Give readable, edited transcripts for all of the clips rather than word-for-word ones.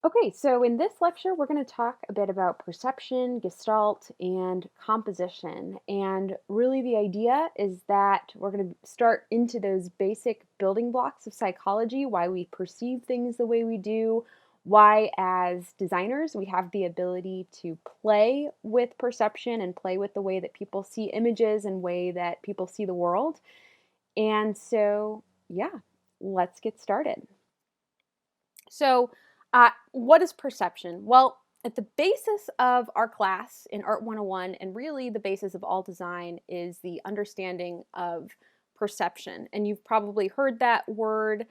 Okay, so in this lecture, we're going to talk a bit about perception, gestalt, and composition. And really, the idea is that we're going to start into those basic building blocks of psychology, why we perceive things the way we do, why, as designers, we have the ability to play with perception and play with the way that people see images and way that people see the world. And so, yeah, let's get started. So, what is perception? Well, at the basis of our class in Art 101, and really the basis of all design, is the understanding of perception. And you've probably heard that word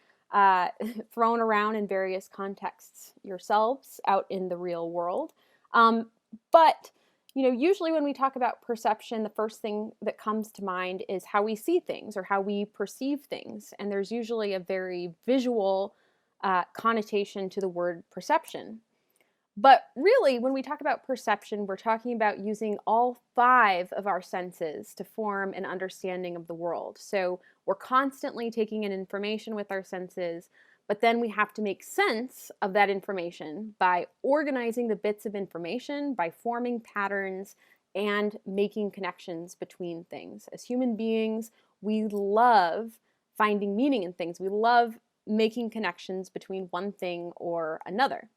thrown around in various contexts yourselves out in the real world. Um, but usually when we talk about perception, the first thing that comes to mind is how we see things or how we perceive things. And there's usually a very visual connotation to the word perception. But really, when we talk about perception, we're talking about using all five of our senses to form an understanding of the world. So we're constantly taking in information with our senses, but then we have to make sense of that information by organizing the bits of information, by forming patterns, and making connections between things. As human beings, we love finding meaning in things. We love making connections between one thing or another.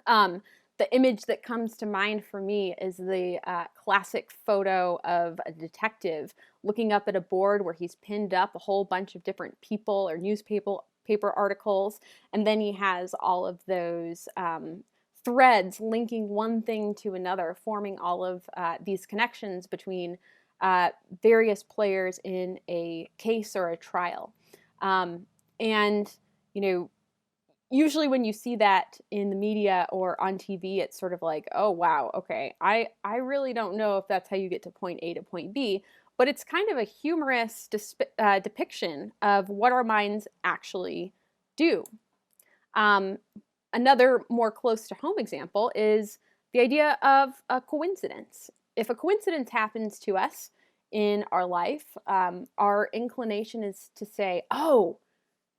The image that comes to mind for me is the classic photo of a detective looking up at a board where he's pinned up a whole bunch of different people or newspaper articles, and then he has all of those threads linking one thing to another, forming all of these connections between various players in a case or a trial. And, you know, usually when you see that in the media or on TV, it's sort of like, oh, wow, okay, I really don't know if that's how you get to point A to point B, but it's kind of a humorous depiction of what our minds actually do. Um, Another more close to home example is the idea of a coincidence. If a coincidence happens to us in our life, our inclination is to say, oh,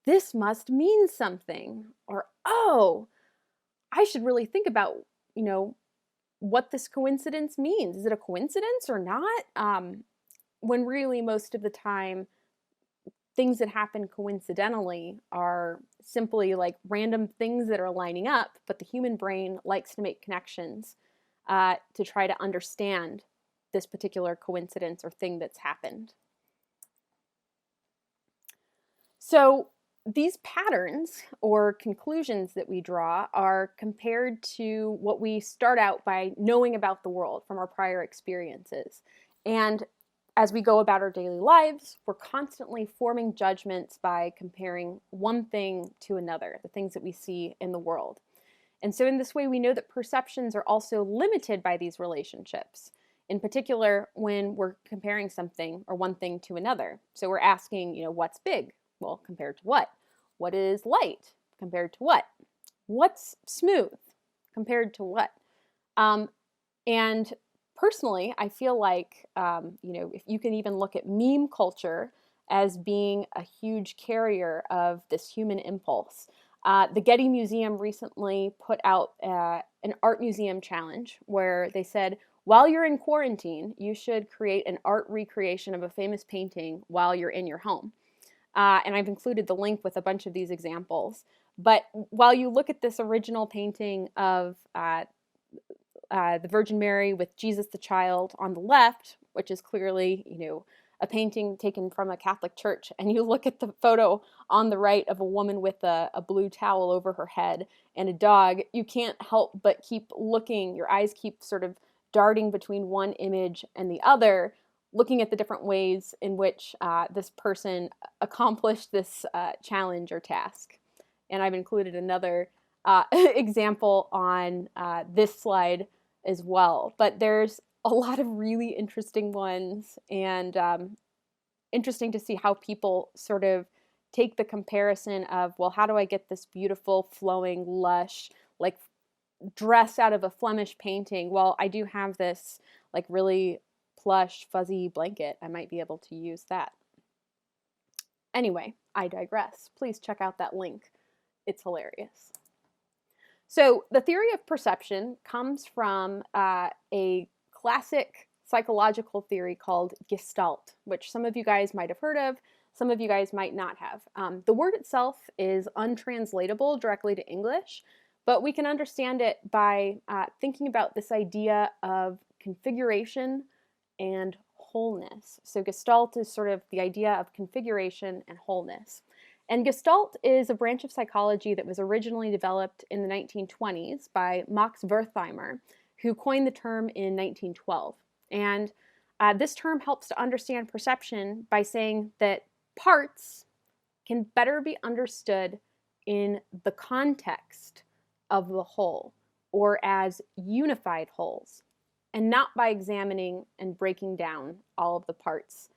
this must mean something, or oh, I should really think about, you know, what this coincidence means. Is it a coincidence or not? When really most of the time, things that happen coincidentally are simply like random things that are lining up, but the human brain likes to make connections to try to understand this particular coincidence or thing that's happened. So these patterns or conclusions that we draw are compared to what we start out by knowing about the world from our prior experiences. And as we go about our daily lives, we're constantly forming judgments by comparing one thing to another, the things that we see in the world. And so in this way, we know that perceptions are also limited by these relationships, in particular when we're comparing something or one thing to another. So we're asking, what's big? Well, compared to what? What is light? Compared to what? What's smooth? Compared to what? And personally, I feel like, if you can even look at meme culture as being a huge carrier of this human impulse. The Getty Museum recently put out an art museum challenge where they said, while you're in quarantine, you should create an art recreation of a famous painting while you're in your home. And I've included the link with a bunch of these examples. But while you look at this original painting of the Virgin Mary with Jesus the Child on the left, which is clearly, a painting taken from a Catholic church, and you look at the photo on the right of a woman with a blue towel over her head and a dog, you can't help but keep looking. Your eyes keep sort of darting between one image and the other, looking at the different ways in which this person accomplished this challenge or task. And I've included another example on this slide as well. But there's a lot of really interesting ones, and interesting to see how people sort of take the comparison of, well, how do I get this beautiful, flowing, lush, like dress out of a Flemish painting? Well, I do have this like really plush, fuzzy blanket. I might be able to use that. Anyway, I digress. Please check out that link. It's hilarious. So the theory of perception comes from a classic psychological theory called Gestalt, which some of you guys might have heard of, some of you guys might not have. The word itself is untranslatable directly to English, but we can understand it by thinking about this idea of configuration and wholeness. So Gestalt is sort of the idea of configuration and wholeness. And Gestalt is a branch of psychology that was originally developed in the 1920s by Max Wertheimer, who coined the term in 1912. And this term helps to understand perception by saying that parts can better be understood in the context of the whole, or as unified wholes, and not by examining and breaking down all of the parts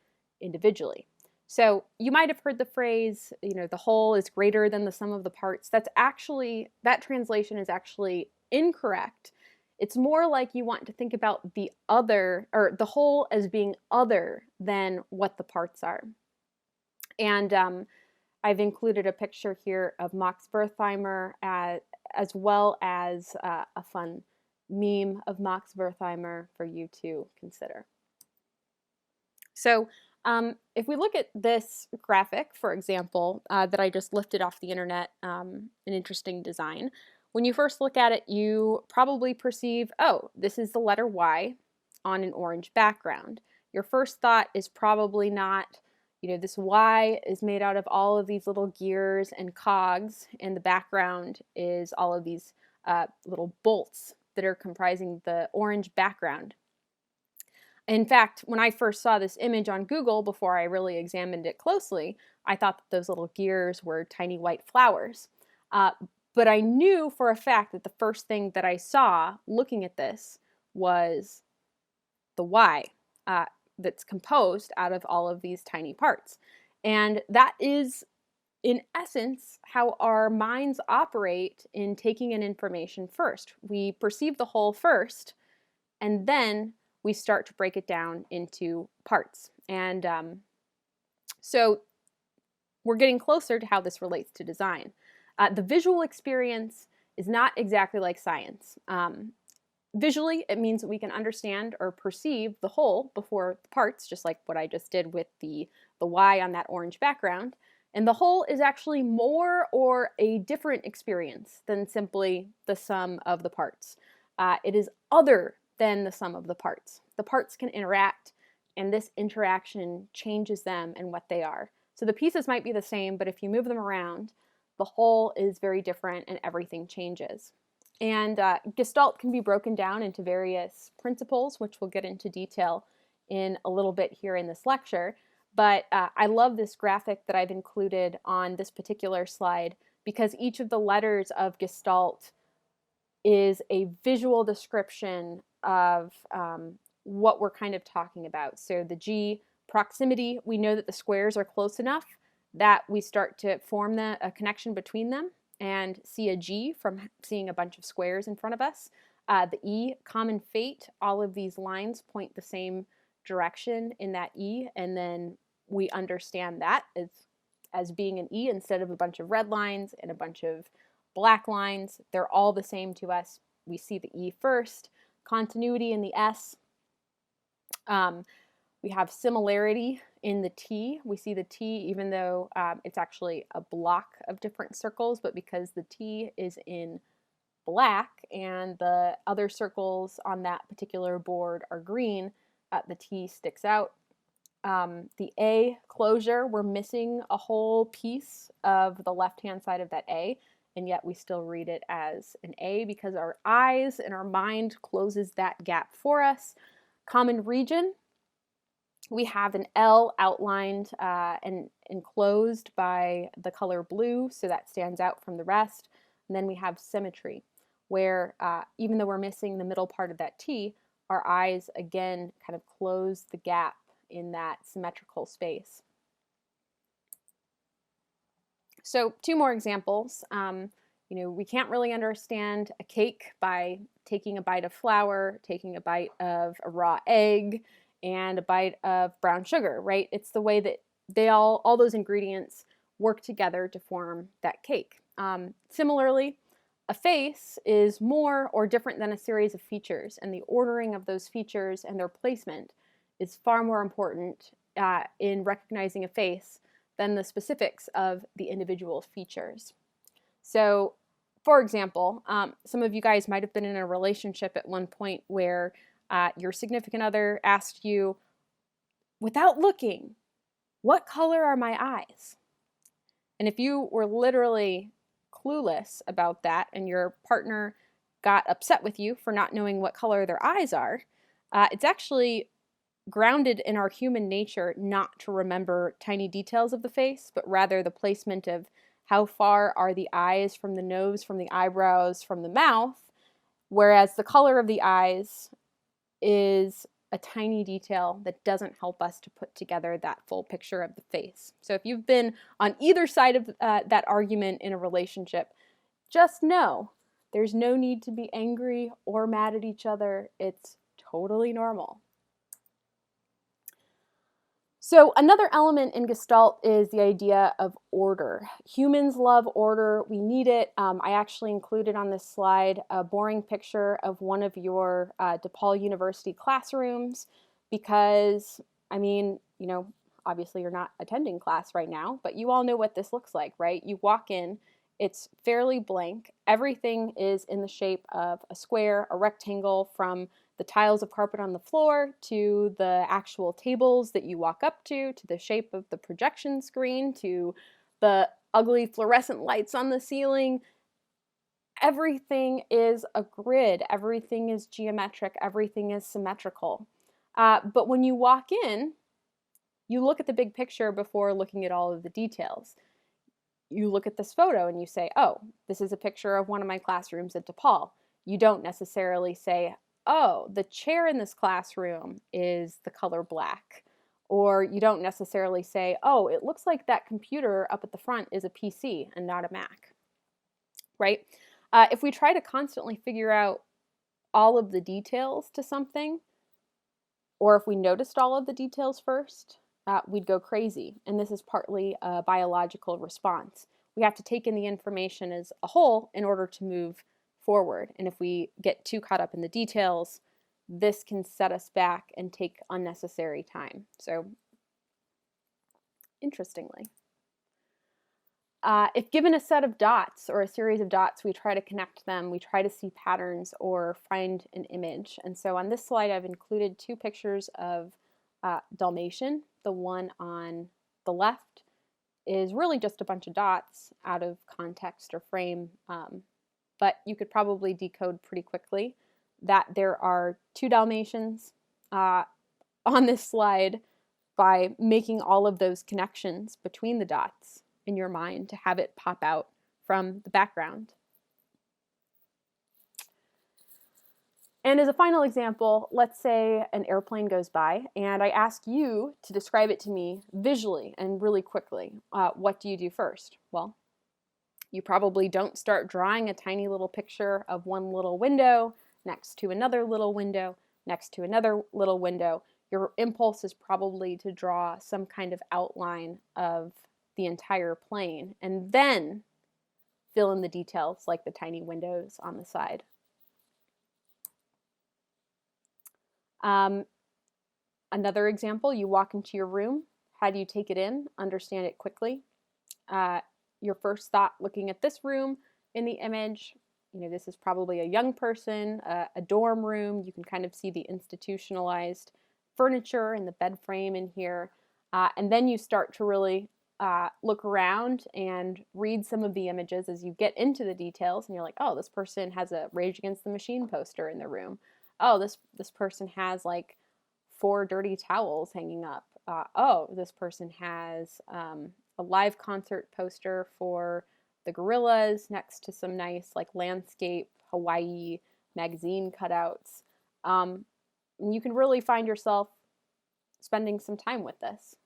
individually. So you might have heard the phrase, the whole is greater than the sum of the parts. That translation is actually incorrect. It's more like you want to think about the other, or the whole as being other than what the parts are. And I've included a picture here of Max Wertheimer as well as a fun meme of Max Wertheimer for you to consider. So if we look at this graphic, for example, that I just lifted off the internet, an interesting design. When you first look at it, you probably perceive, oh, this is the letter Y on an orange background. Your first thought is probably not, this Y is made out of all of these little gears and cogs, and the background is all of these little bolts that are comprising the orange background. In fact, when I first saw this image on Google, before I really examined it closely, I thought that those little gears were tiny white flowers. But I knew for a fact that the first thing that I saw looking at this was the Y that's composed out of all of these tiny parts. And that is, in essence, how our minds operate in taking in information first. We perceive the whole first, and then we start to break it down into parts. And so we're getting closer to how this relates to design. The visual experience is not exactly like science. Visually, it means that we can understand or perceive the whole before the parts, just like what I just did with the Y on that orange background. And the whole is actually more or a different experience than simply the sum of the parts. It is other than the sum of the parts. The parts can interact, and this interaction changes them and what they are. So the pieces might be the same, but if you move them around, the whole is very different and everything changes. And Gestalt can be broken down into various principles, which we'll get into detail in a little bit here in this lecture. But I love this graphic that I've included on this particular slide because each of the letters of Gestalt is a visual description of what we're kind of talking about. So the G, proximity, we know that the squares are close enough that we start to form a connection between them and see a G from seeing a bunch of squares in front of us. The E, common fate, all of these lines point the same direction in that E, and then we understand that as being an E instead of a bunch of red lines and a bunch of black lines. They're all the same to us. We see the E first. Continuity in the S. We have similarity in the T. We see the T even though it's actually a block of different circles, but because the T is in black and the other circles on that particular board are green, the T sticks out. The A, closure, we're missing a whole piece of the left-hand side of that A, and yet we still read it as an A because our eyes and our mind closes that gap for us. Common region, we have an L outlined and enclosed by the color blue, so that stands out from the rest. And then we have symmetry, where even though we're missing the middle part of that T, our eyes again kind of close the gap in that symmetrical space. So 2 more examples. We can't really understand a cake by taking a bite of flour, taking a bite of a raw egg, and a bite of brown sugar, right? It's the way that all those ingredients work together to form that cake. Similarly, A face is more or different than a series of features, and the ordering of those features and their placement is far more important in recognizing a face than the specifics of the individual features. So, for example, some of you guys might have been in a relationship at one point where your significant other asked you, without looking, what color are my eyes? And if you were literally clueless about that and your partner got upset with you for not knowing what color their eyes are, it's actually grounded in our human nature not to remember tiny details of the face, but rather the placement of how far are the eyes from the nose, from the eyebrows, from the mouth, whereas the color of the eyes is a tiny detail that doesn't help us to put together that full picture of the face. So if you've been on either side of that argument in a relationship, just know there's no need to be angry or mad at each other. It's totally normal. So another element in Gestalt is the idea of order. Humans love order. We need it. I actually included on this slide a boring picture of one of your DePaul University classrooms because, I mean, you know, obviously you're not attending class right now, but you all know what this looks like, right? You walk in, it's fairly blank. Everything is in the shape of a square, a rectangle, from the tiles of carpet on the floor to the actual tables that you walk up to the shape of the projection screen, to the ugly fluorescent lights on the ceiling. Everything is a grid. Everything is geometric. Everything is symmetrical. But when you walk in, you look at the big picture before looking at all of the details. You look at this photo and you say, oh, this is a picture of one of my classrooms at DePaul. You don't necessarily say, oh, the chair in this classroom is the color black. Or you don't necessarily say, oh, it looks like that computer up at the front is a PC and not a Mac, right? If we try to constantly figure out all of the details to something, or if we noticed all of the details first, we'd go crazy. And this is partly a biological response. We have to take in the information as a whole in order to move forward. And if we get too caught up in the details, this can set us back and take unnecessary time. So, interestingly, if given a set of dots or a series of dots, we try to connect them, we try to see patterns or find an image. And so on this slide, I've included two pictures of Dalmatian. The one on the left is really just a bunch of dots out of context or frame, but you could probably decode pretty quickly that there are two Dalmatians on this slide by making all of those connections between the dots in your mind to have it pop out from the background. And as a final example, let's say an airplane goes by and I ask you to describe it to me visually and really quickly. What do you do first? Well, you probably don't start drawing a tiny little picture of one little window next to another little window next to another little window. Your impulse is probably to draw some kind of outline of the entire plane and then fill in the details like the tiny windows on the side. Another example, you walk into your room. How do you take it in? Understand it quickly. Your first thought looking at this room in the image, you know, this is probably a young person, a dorm room. You can kind of see the institutionalized furniture and the bed frame in here. And then you start to really look around and read some of the images as you get into the details. And you're like, oh, this person has a Rage Against the Machine poster in their room. Oh, this person has like 4 dirty towels hanging up. Oh, this person has a live concert poster for the Gorillas next to some nice like landscape Hawaii magazine cutouts. And you can really find yourself spending some time with this.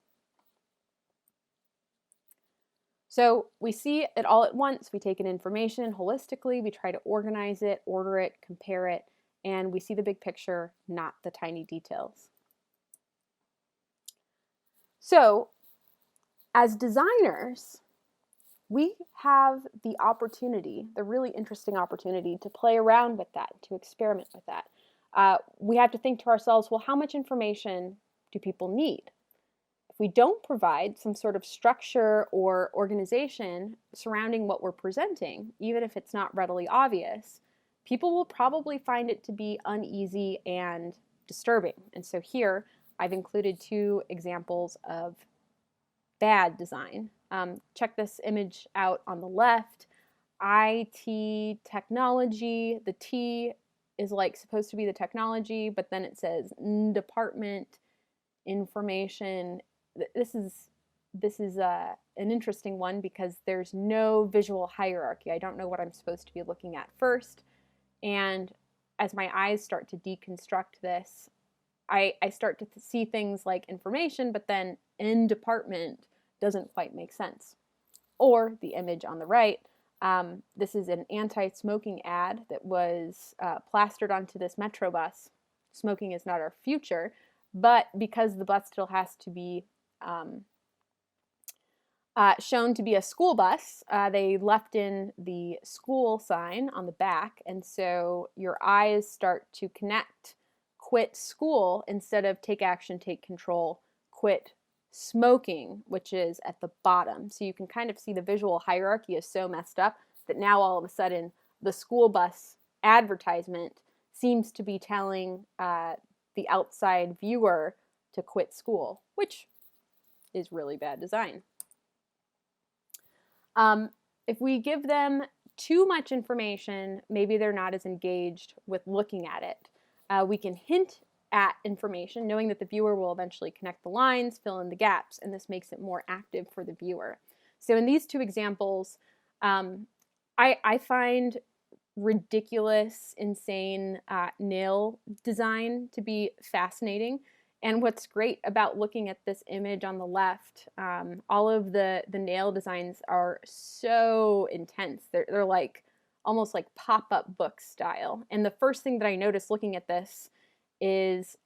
So we see it all at once. We take in information holistically. We try to organize it, order it, compare it, and we see the big picture, not the tiny details. So as designers, we have the opportunity, the really interesting opportunity to play around with that, to experiment with that. We have to think to ourselves, well, how much information do people need? If we don't provide some sort of structure or organization surrounding what we're presenting, even if it's not readily obvious, people will probably find it to be uneasy and disturbing. And so here I've included two examples of bad design. Check this image out on the left. IT technology. The T is like supposed to be the technology, but then it says department information. This is an interesting one because there's no visual hierarchy. I don't know what I'm supposed to be looking at first. And as my eyes start to deconstruct this, I start to see things like information, but then in department doesn't quite make sense. Or the image on the right, this is an anti-smoking ad that was plastered onto this Metro bus. Smoking is not our future, but because the bus still has to be shown to be a school bus, they left in the school sign on the back, and so your eyes start to connect quit school instead of take action, take control, quit smoking, which is at the bottom. So you can kind of see the visual hierarchy is so messed up that now all of a sudden the school bus advertisement seems to be telling the outside viewer to quit school, which is really bad design. If we give them too much information, maybe they're not as engaged with looking at it. We can hint at information, knowing that the viewer will eventually connect the lines, fill in the gaps, and this makes it more active for the viewer. So in these two examples, I find ridiculous, insane nail design to be fascinating. And what's great about looking at this image on the left, all of the nail designs are so intense. They're like almost like pop-up book style. And the first thing that I noticed looking at this is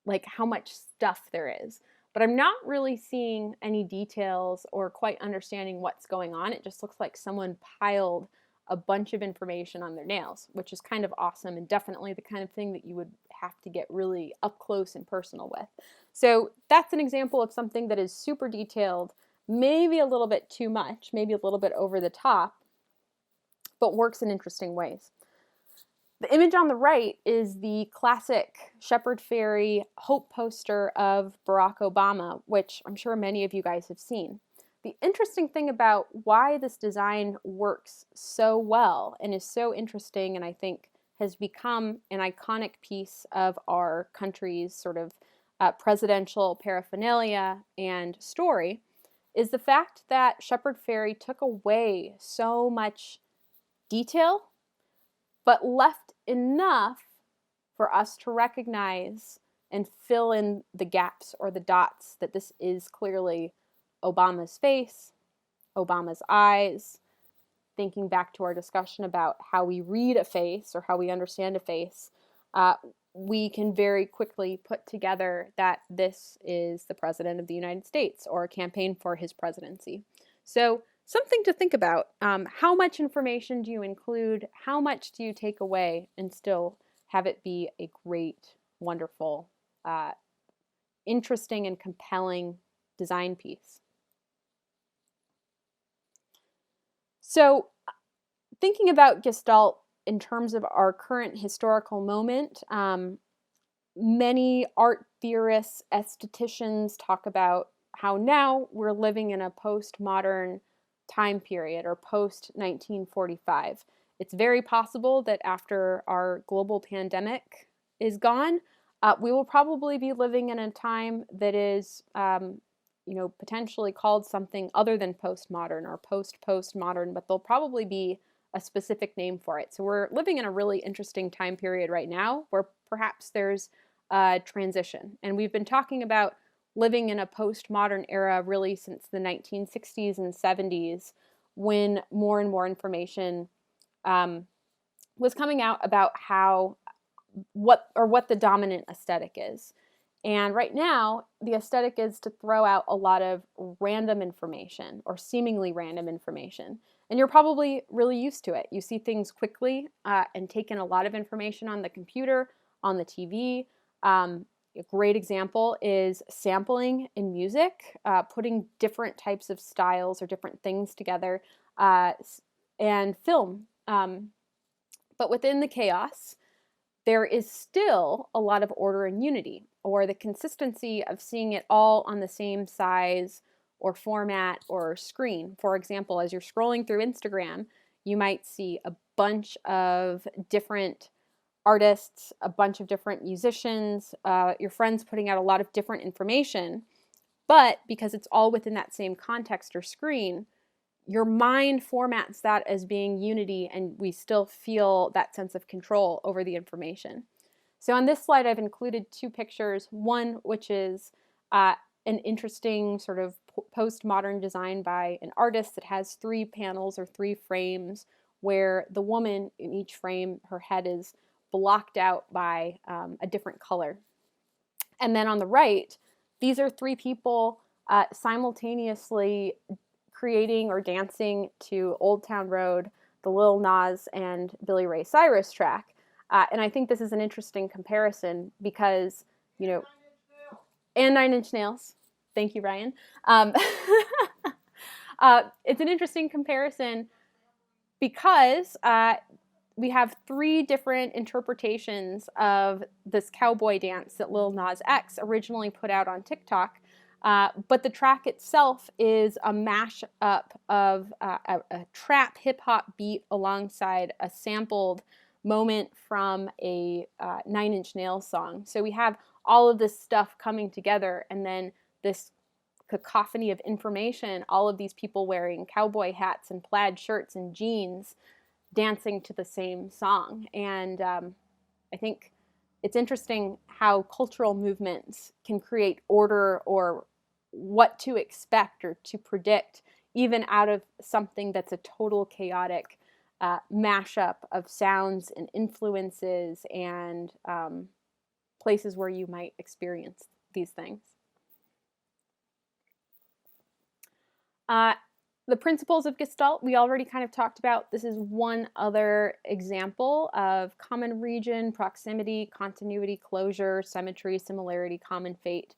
like how much stuff there is. But I'm not really seeing any details or quite understanding what's going on. It just looks like someone piled a bunch of information on their nails, which is kind of awesome and definitely the kind of thing that you would have to get really up close and personal with. So that's an example of something that is super detailed, maybe a little bit too much, maybe a little bit over the top, but works in interesting ways. The image on the right is the classic Shepard Fairey hope poster of Barack Obama, which I'm sure many of you guys have seen. The interesting thing about why this design works so well and is so interesting, and I think has become an iconic piece of our country's sort of presidential paraphernalia and story, is the fact that Shepard Fairey took away so much detail, but left enough for us to recognize and fill in the gaps or the dots that this is clearly Obama's face, Obama's eyes. Thinking back to our discussion about how we read a face or how we understand a face, we can very quickly put together that this is the President of the United States or a campaign for his presidency. So something to think about. How much information do you include? How much do you take away and still have it be a great, wonderful, interesting, and compelling design piece? So thinking about Gestalt in terms of our current historical moment, many art theorists, aestheticians talk about how now we're living in a postmodern time period or post-1945. It's very possible that after our global pandemic is gone, we will probably be living in a time that is potentially called something other than postmodern or post-postmodern, but there'll probably be a specific name for it. So we're living in a really interesting time period right now where perhaps there's a transition. And we've been talking about living in a postmodern era really since the 1960s and 70s, when more and more information was coming out about what the dominant aesthetic is. And right now, the aesthetic is to throw out a lot of random information or seemingly random information. And you're probably really used to it. You see things quickly and take in a lot of information on the computer, on the TV. A great example is sampling in music, putting different types of styles or different things together, and film. But within the chaos, there is still a lot of order and unity, or the consistency of seeing it all on the same size or format or screen. For example, as you're scrolling through Instagram, you might see a bunch of different artists, a bunch of different musicians, your friends putting out a lot of different information, but because it's all within that same context or screen, your mind formats that as being unity, and we still feel that sense of control over the information. So on this slide, I've included two pictures. One, which is an interesting sort of postmodern design by an artist that has 3 panels or 3 frames where the woman in each frame, her head is blocked out by a different color. And then on the right, these are 3 people simultaneously creating or dancing to Old Town Road, the Lil Nas and Billy Ray Cyrus track. And I think this is an interesting comparison because, you know, and 9 Inch Nails. Thank you, Ryan. It's an interesting comparison because we have 3 different interpretations of this cowboy dance that Lil Nas X originally put out on TikTok. But the track itself is a mashup of a trap hip-hop beat alongside a sampled moment from a 9 Inch Nails song. So we have all of this stuff coming together, and then this cacophony of information, all of these people wearing cowboy hats and plaid shirts and jeans dancing to the same song. And I think it's interesting how cultural movements can create order or what to expect or to predict, even out of something that's a total chaotic mashup of sounds and influences and places where you might experience these things. The principles of Gestalt, we already kind of talked about. This is one other example of common region, proximity, continuity, closure, symmetry, similarity, common fate.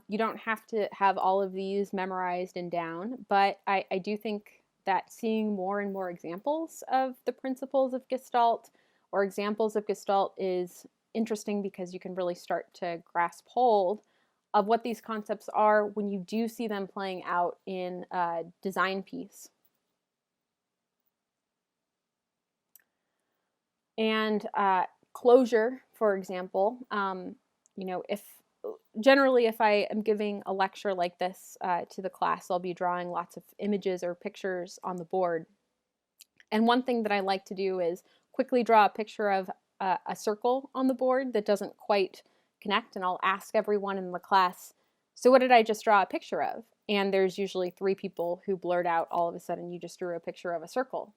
You don't have to have all of these memorized and down, but I do think that seeing more and more examples of the principles of Gestalt or examples of Gestalt is interesting because you can really start to grasp hold of what these concepts are when you do see them playing out in a design piece. And closure, for example, you know, if I am giving a lecture like this to the class, I'll be drawing lots of images or pictures on the board. And one thing that I like to do is quickly draw a picture of a circle on the board that doesn't quite connect, and I'll ask everyone in the class, so what did I just draw a picture of? And there's usually 3 people who blurt out all of a sudden, you just drew a picture of a circle.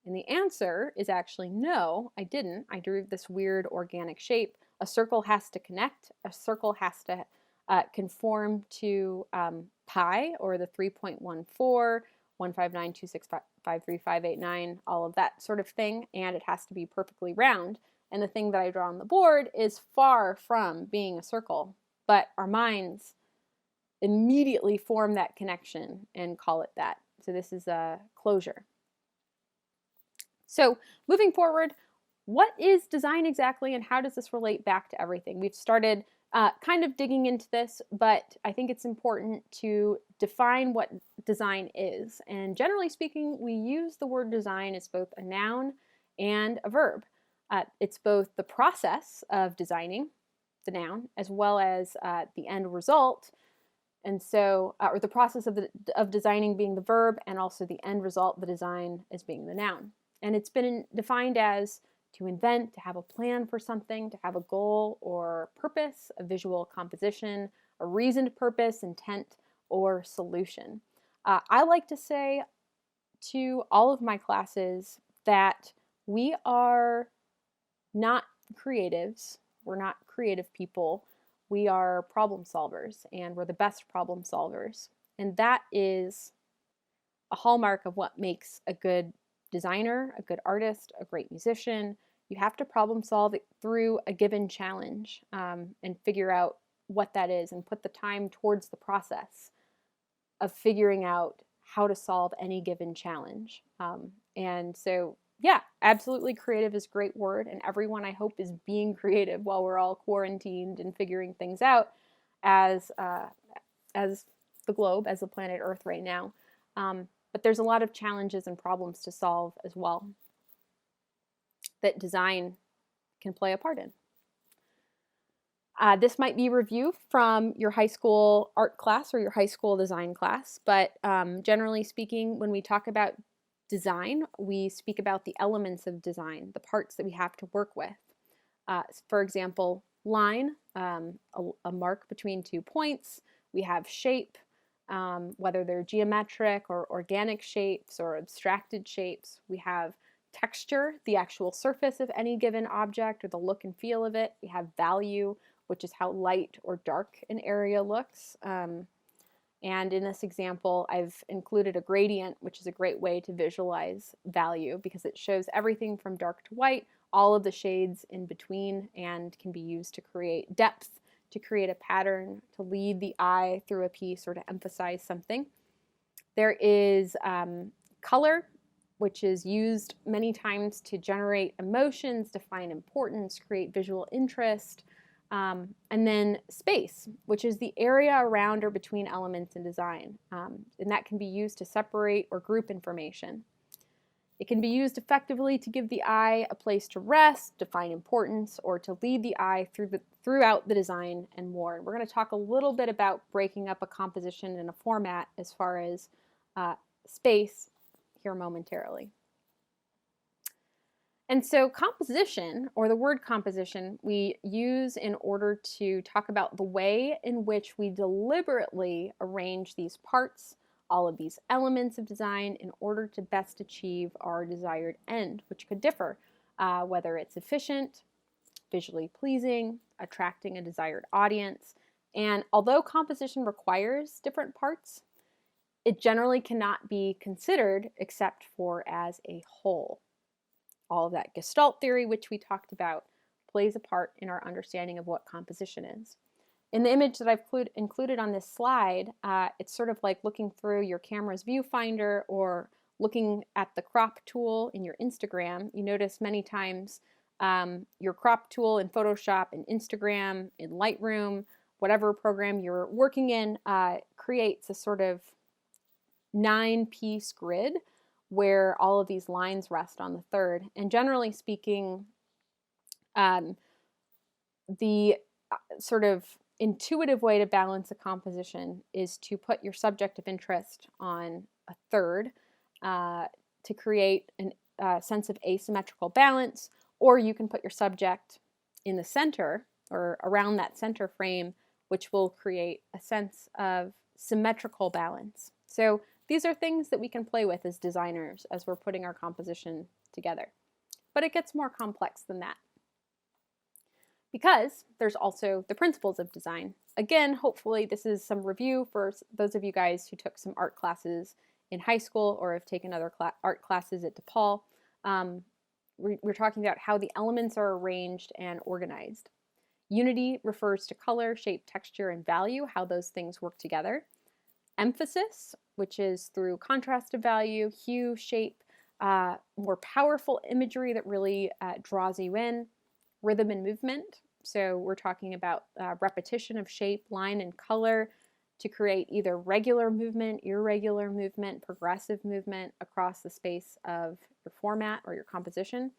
And the answer is actually no, I didn't. I drew this weird organic shape. A circle has to connect. A circle has to conform to pi, or the 3.14, 159, 265, 589, all of that sort of thing, and it has to be perfectly round. And the thing that I draw on the board is far from being a circle, but our minds immediately form that connection and call it that. So this is a closure. So moving forward, what is design exactly, and how does this relate back to everything? We've started kind of digging into this, but I think it's important to define what design is. And generally speaking, we use the word design as both a noun and a verb. It's both the process of designing, the noun, as well as the end result. And so, or the process of designing being the verb, and also the end result, the design, as being the noun. And it's been defined as to invent, to have a plan for something, to have a goal or purpose, a visual composition, a reasoned purpose, intent, or solution. I like to say to all of my classes that we are not creatives. We're not creative people. We are problem solvers, and we're the best problem solvers. And that is a hallmark of what makes a good designer, a good artist, a great musician. You have to problem solve it through a given challenge, and figure out what that is and put the time towards the process of figuring out how to solve any given challenge. And so, yeah, absolutely, creative is a great word, and everyone, I hope, is being creative while we're all quarantined and figuring things out as the globe, as the planet Earth right now. But there's a lot of challenges and problems to solve as well that design can play a part in. This might be review from your high school art class or your high school design class, but generally speaking, when we talk about design, we speak about the elements of design, the parts that we have to work with. For example, line, a mark between 2 points. We have shape, whether they're geometric or organic shapes or abstracted shapes. We have texture, the actual surface of any given object or the look and feel of it. We have value, which is how light or dark an area looks. And in this example, I've included a gradient, which is a great way to visualize value because it shows everything from dark to white, all of the shades in between, and can be used to create depth, to create a pattern, to lead the eye through a piece, or to emphasize something. There is color, which is used many times to generate emotions, define importance, create visual interest. And then space, which is the area around or between elements in design. And that can be used to separate or group information. It can be used effectively to give the eye a place to rest, define importance, or to lead the eye throughout the design and more. We're going to talk a little bit about breaking up a composition in a format as far as space here momentarily. And so composition, or the word composition, we use in order to talk about the way in which we deliberately arrange these parts, all of these elements of design, in order to best achieve our desired end, which could differ, whether it's efficient, visually pleasing, attracting a desired audience. And although composition requires different parts, it generally cannot be considered except for as a whole. All of that Gestalt theory, which we talked about, plays a part in our understanding of what composition is. In the image that I've included on this slide, it's sort of like looking through your camera's viewfinder or looking at the crop tool in your Instagram. You notice many times your crop tool in Photoshop, in Instagram, in Lightroom, whatever program you're working in, creates a sort of 9-piece grid where all of these lines rest on the third. And generally speaking, the sort of intuitive way to balance a composition is to put your subject of interest on a third to create a sense of asymmetrical balance, or you can put your subject in the center or around that center frame, which will create a sense of symmetrical balance. So these are things that we can play with as designers as we're putting our composition together. But it gets more complex than that, because there's also the principles of design. Again, hopefully this is some review for those of you guys who took some art classes in high school or have taken other art classes at DePaul. We're talking about how the elements are arranged and organized. Unity refers to color, shape, texture, and value, how those things work together. Emphasis, which is through contrast of value, hue, shape, more powerful imagery that really draws you in. Rhythm and movement, so we're talking about repetition of shape, line, and color to create either regular movement, irregular movement, progressive movement across the space of your format or your composition.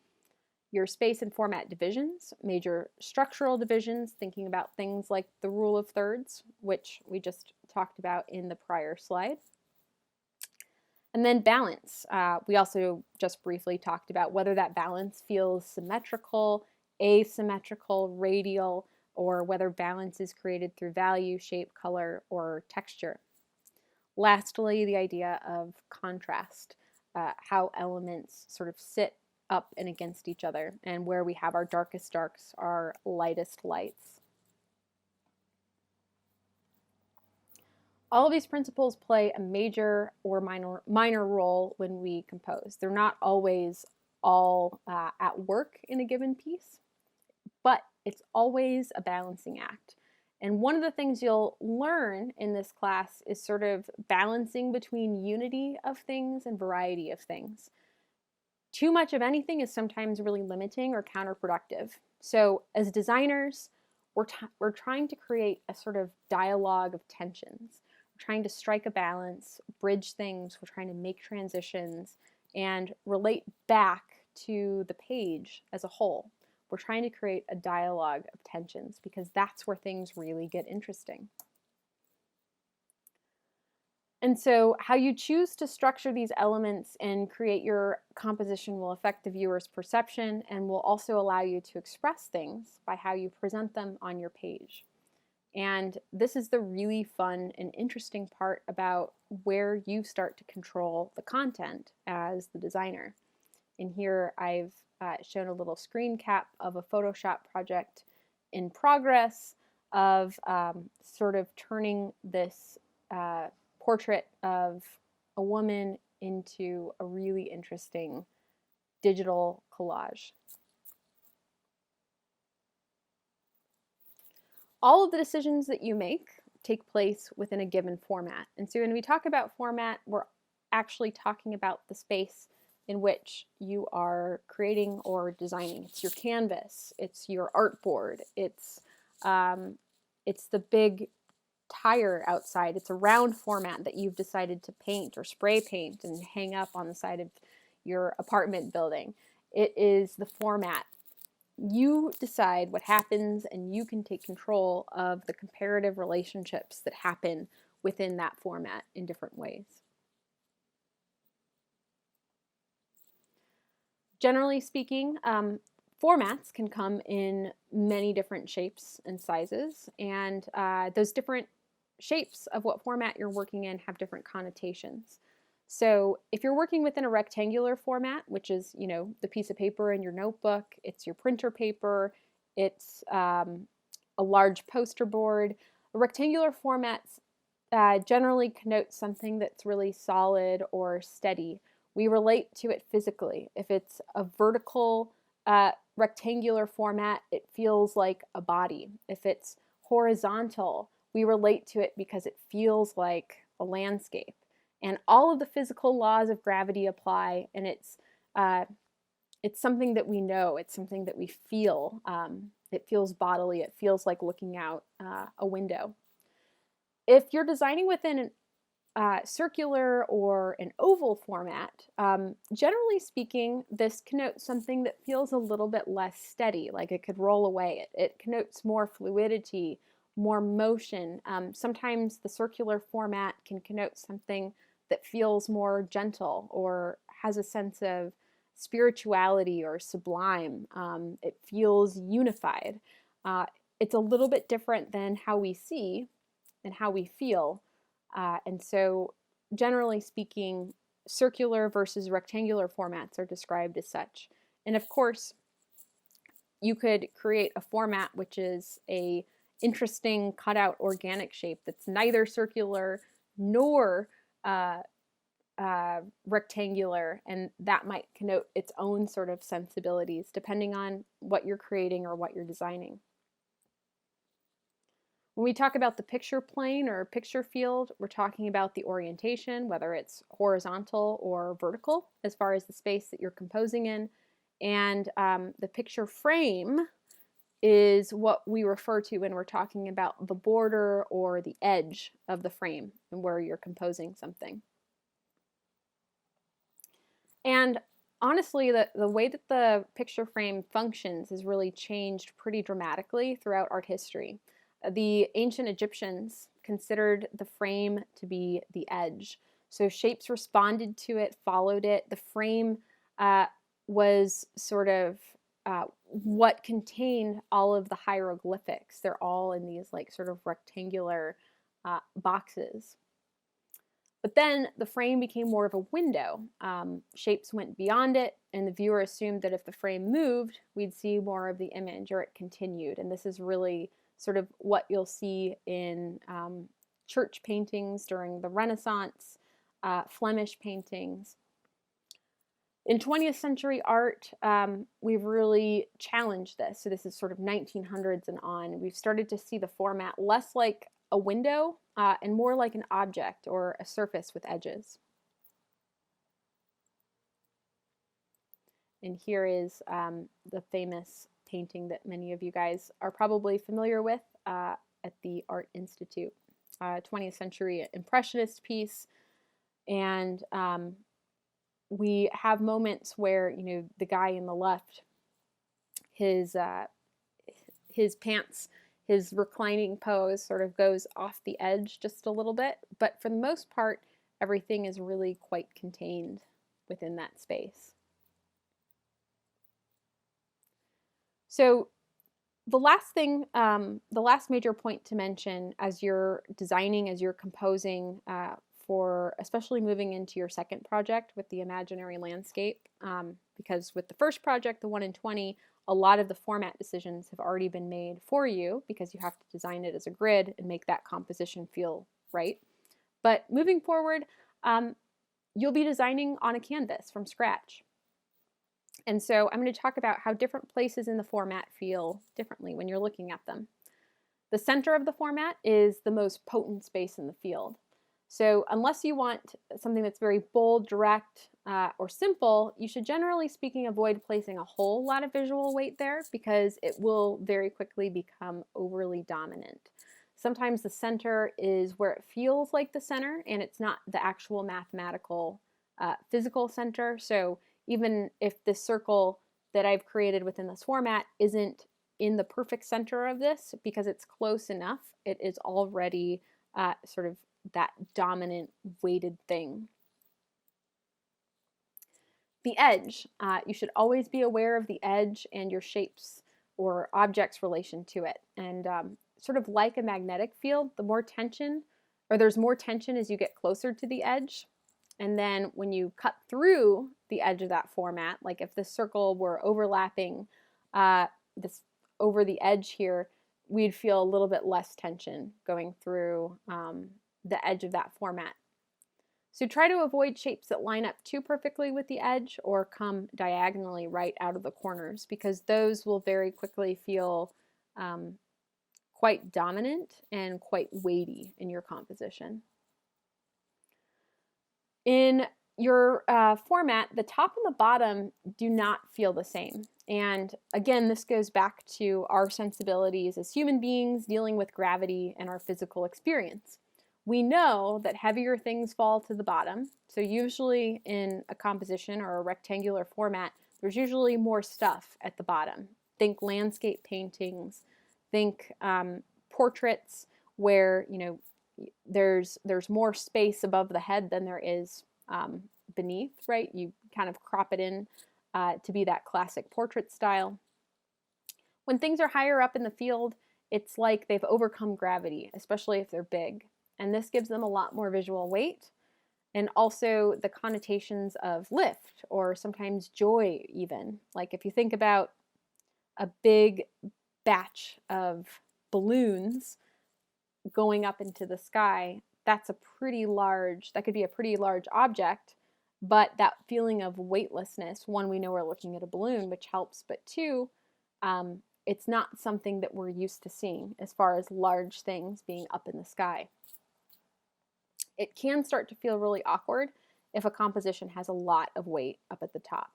Your space and format divisions, major structural divisions, thinking about things like the rule of thirds, which we just talked about in the prior slide. And then balance. We also just briefly talked about whether that balance feels symmetrical, asymmetrical, radial, or whether balance is created through value, shape, color, or texture. Lastly, the idea of contrast, how elements sort of sit up and against each other, and where we have our darkest darks, our lightest lights. All of these principles play a major or minor role when we compose. They're not always all at work in a given piece, but it's always a balancing act. And one of the things you'll learn in this class is sort of balancing between unity of things and variety of things. Too much of anything is sometimes really limiting or counterproductive. So as designers, we're trying to create a sort of dialogue of tensions. We're trying to strike a balance, bridge things, we're trying to make transitions, and relate back to the page as a whole. We're trying to create a dialogue of tensions because that's where things really get interesting. And so how you choose to structure these elements and create your composition will affect the viewer's perception and will also allow you to express things by how you present them on your page. And this is the really fun and interesting part about where you start to control the content as the designer. And here I've shown a little screen cap of a Photoshop project in progress of sort of turning this portrait of a woman into a really interesting digital collage. All of the decisions that you make take place within a given format. And so when we talk about format, we're actually talking about the space in which you are creating or designing. It's your canvas, it's your artboard, it's the big tire outside. It's a round format that you've decided to paint or spray paint and hang up on the side of your apartment building. It is the format. You decide what happens and you can take control of the comparative relationships that happen within that format in different ways. Generally speaking, formats can come in many different shapes and sizes, and those different shapes of what format you're working in have different connotations. So if you're working within a rectangular format, which is, you know, the piece of paper in your notebook, it's your printer paper, it's a large poster board, rectangular formats generally connote something that's really solid or steady. We relate to it physically. If it's a vertical rectangular format, it feels like a body. If it's horizontal, we relate to it because it feels like a landscape. And all of the physical laws of gravity apply, and it's something that we know. It's something that we feel. It feels bodily. It feels like looking out a window. If you're designing within an circular or an oval format, generally speaking, this connotes something that feels a little bit less steady, like it could roll away. It connotes more fluidity, more motion. Sometimes the circular format can connote something that feels more gentle or has a sense of spirituality or sublime. It feels unified. It's a little bit different than how we see and how we feel. And so, generally speaking, circular versus rectangular formats are described as such. And of course, you could create a format which is a interesting cutout organic shape that's neither circular nor rectangular, and that might connote its own sort of sensibilities depending on what you're creating or what you're designing. When we talk about the picture plane or picture field, we're talking about the orientation, whether it's horizontal or vertical, as far as the space that you're composing in. And the picture frame is what we refer to when we're talking about the border or the edge of the frame and where you're composing something. And honestly, the way that the picture frame functions has really changed pretty dramatically throughout art history. The ancient Egyptians considered the frame to be the edge. So shapes responded to it, followed it. The frame was sort of what contained all of the hieroglyphics. They're all in these like sort of rectangular boxes. But then the frame became more of a window. Shapes went beyond it, and the viewer assumed that if the frame moved, we'd see more of the image, or it continued. And this is really sort of what you'll see in church paintings during the Renaissance, Flemish paintings. In 20th century art, we've really challenged this. So this is sort of 1900s and on. We've started to see the format less like a window and more like an object or a surface with edges. And here is the famous painting that many of you guys are probably familiar with at the Art Institute, 20th century Impressionist piece. And we have moments where, you know, the guy in the left, his pants, his reclining pose sort of goes off the edge just a little bit, but for the most part, everything is really quite contained within that space. So the last thing, the last major point to mention as you're designing, as you're composing for especially moving into your second project with the imaginary landscape, because with the first project, the 1 in 20, a lot of the format decisions have already been made for you because you have to design it as a grid and make that composition feel right. But moving forward, you'll be designing on a canvas from scratch. And so I'm going to talk about how different places in the format feel differently when you're looking at them. The center of the format is the most potent space in the field. So unless you want something that's very bold, direct, or simple, you should generally speaking avoid placing a whole lot of visual weight there because it will very quickly become overly dominant. Sometimes the center is where it feels like the center and it's not the actual mathematical physical center. So even if this circle that I've created within this format isn't in the perfect center of this, because it's close enough, it is already sort of that dominant weighted thing. The edge, you should always be aware of the edge and your shapes or objects' relation to it. And sort of like a magnetic field, the more tension, or there's more tension as you get closer to the edge. And then when you cut through the edge of that format, like if this circle were overlapping this over the edge here, we'd feel a little bit less tension going through the edge of that format. So try to avoid shapes that line up too perfectly with the edge or come diagonally right out of the corners, because those will very quickly feel quite dominant and quite weighty in your composition. In your format, the top and the bottom do not feel the same. And again, this goes back to our sensibilities as human beings dealing with gravity and our physical experience. We know that heavier things fall to the bottom. So usually in a composition or a rectangular format, there's usually more stuff at the bottom. Think landscape paintings, think portraits where, you know, there's more space above the head than there is beneath, right? You kind of crop it in to be that classic portrait style. When things are higher up in the field, it's like they've overcome gravity, especially if they're big. And this gives them a lot more visual weight, and also the connotations of lift or sometimes joy even. Like if you think about a big batch of balloons going up into the sky, that's a pretty large, that could be a pretty large object, but that feeling of weightlessness, one, we know we're looking at a balloon, which helps, but two, it's not something that we're used to seeing as far as large things being up in the sky. It can start to feel really awkward if a composition has a lot of weight up at the top.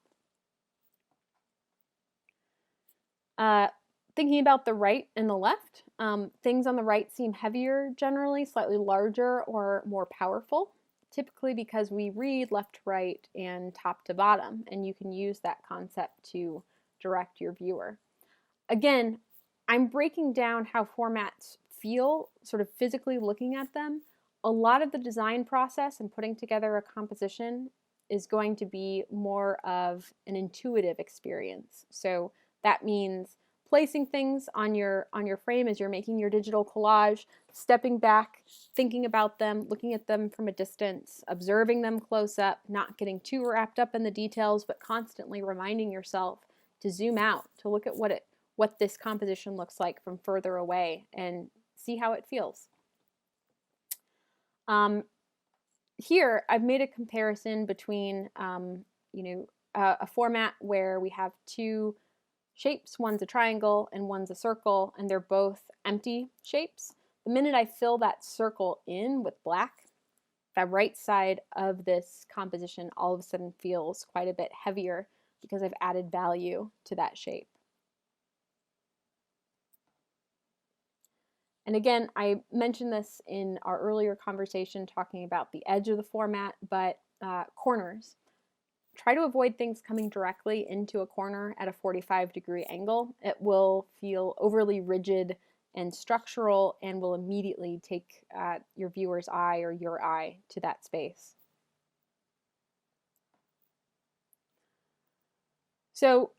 Thinking about the right and the left, things on the right seem heavier generally, slightly larger or more powerful, typically because we read left to right and top to bottom, and you can use that concept to direct your viewer. Again, I'm breaking down how formats feel, sort of physically looking at them. A lot of the design process and putting together a composition is going to be more of an intuitive experience. So that means placing things on your frame as you're making your digital collage, stepping back, thinking about them, looking at them from a distance, observing them close up, not getting too wrapped up in the details, but constantly reminding yourself to zoom out, to look at what this composition looks like from further away and see how it feels. Here, I've made a comparison between, a format where we have two shapes. One's a triangle and one's a circle, and they're both empty shapes. The minute I fill that circle in with black, the right side of this composition all of a sudden feels quite a bit heavier because I've added value to that shape. And again, I mentioned this in our earlier conversation talking about the edge of the format, but corners. Try to avoid things coming directly into a corner at a 45-degree angle. It will feel overly rigid and structural and will immediately take your viewer's eye or your eye to that space. So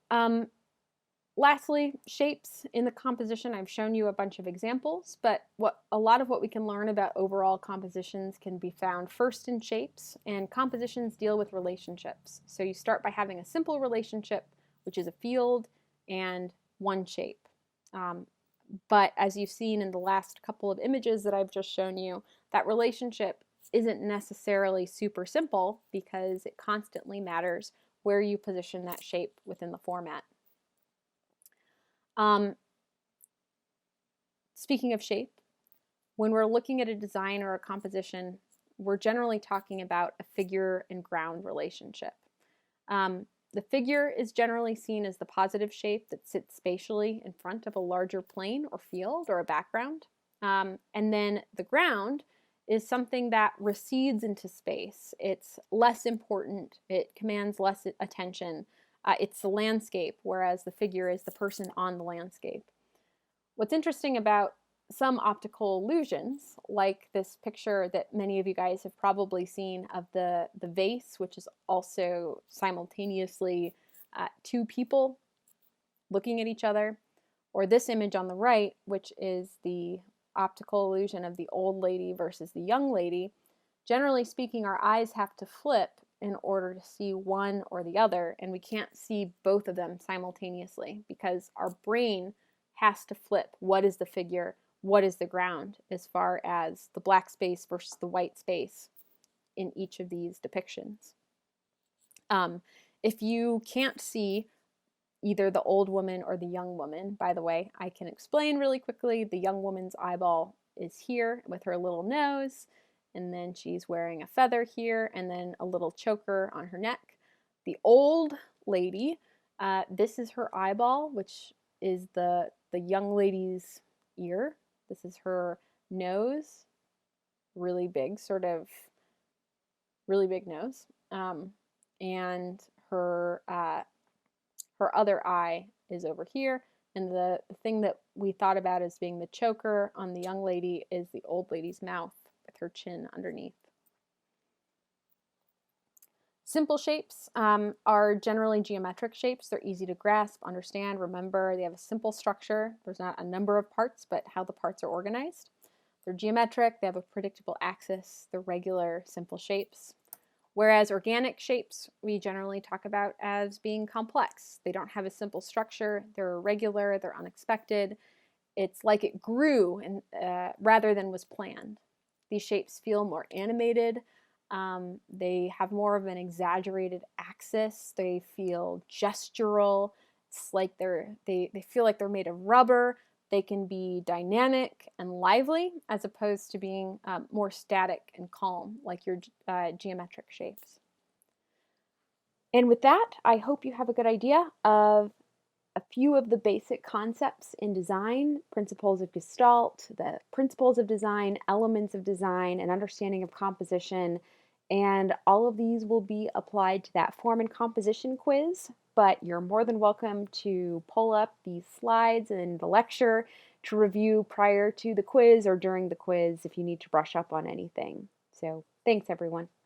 lastly, shapes in the composition. I've shown you a bunch of examples, but a lot of what we can learn about overall compositions can be found first in shapes, and compositions deal with relationships. So you start by having a simple relationship, which is a field and one shape. But as you've seen in the last couple of images that I've just shown you, that relationship isn't necessarily super simple because it constantly matters where you position that shape within the format. Speaking of shape, when we're looking at a design or a composition, we're generally talking about a figure and ground relationship. The figure is generally seen as the positive shape that sits spatially in front of a larger plane or field or a background. And then the ground is something that recedes into space. It's less important. It commands less attention. It's the landscape, whereas the figure is the person on the landscape. What's interesting about some optical illusions, like this picture that many of you guys have probably seen of the vase, which is also simultaneously two people looking at each other, or this image on the right, which is the optical illusion of the old lady versus the young lady. Generally speaking, our eyes have to flip in order to see one or the other, and we can't see both of them simultaneously because our brain has to flip what is the figure, what is the ground, as far as the black space versus the white space in each of these depictions. If you can't see either the old woman or the young woman, by the way, I can explain really quickly. The young woman's eyeball is here with her little nose, and then she's wearing a feather here, and then a little choker on her neck. The old lady, this is her eyeball, which is the young lady's ear. This is her nose, really big, sort of really big nose, and her other eye is over here. And the thing that we thought about as being the choker on the young lady is the old lady's mouth with her chin underneath. Simple shapes are generally geometric shapes. They're easy to grasp, understand, remember. They have a simple structure. There's not a number of parts, but how the parts are organized. They're geometric. They have a predictable axis. They're regular, simple shapes. Whereas organic shapes, we generally talk about as being complex. They don't have a simple structure. They're irregular. They're unexpected. It's like it grew rather than was planned. These shapes feel more animated. They have more of an exaggerated axis. They feel gestural. It's like they feel like they're made of rubber. They can be dynamic and lively as opposed to being more static and calm like your geometric shapes. And with that, I hope you have a good idea of a few of the basic concepts in design, principles of Gestalt, the principles of design, elements of design, and understanding of composition. And all of these will be applied to that form and composition quiz, but you're more than welcome to pull up these slides and the lecture to review prior to the quiz or during the quiz if you need to brush up on anything. So thanks, everyone.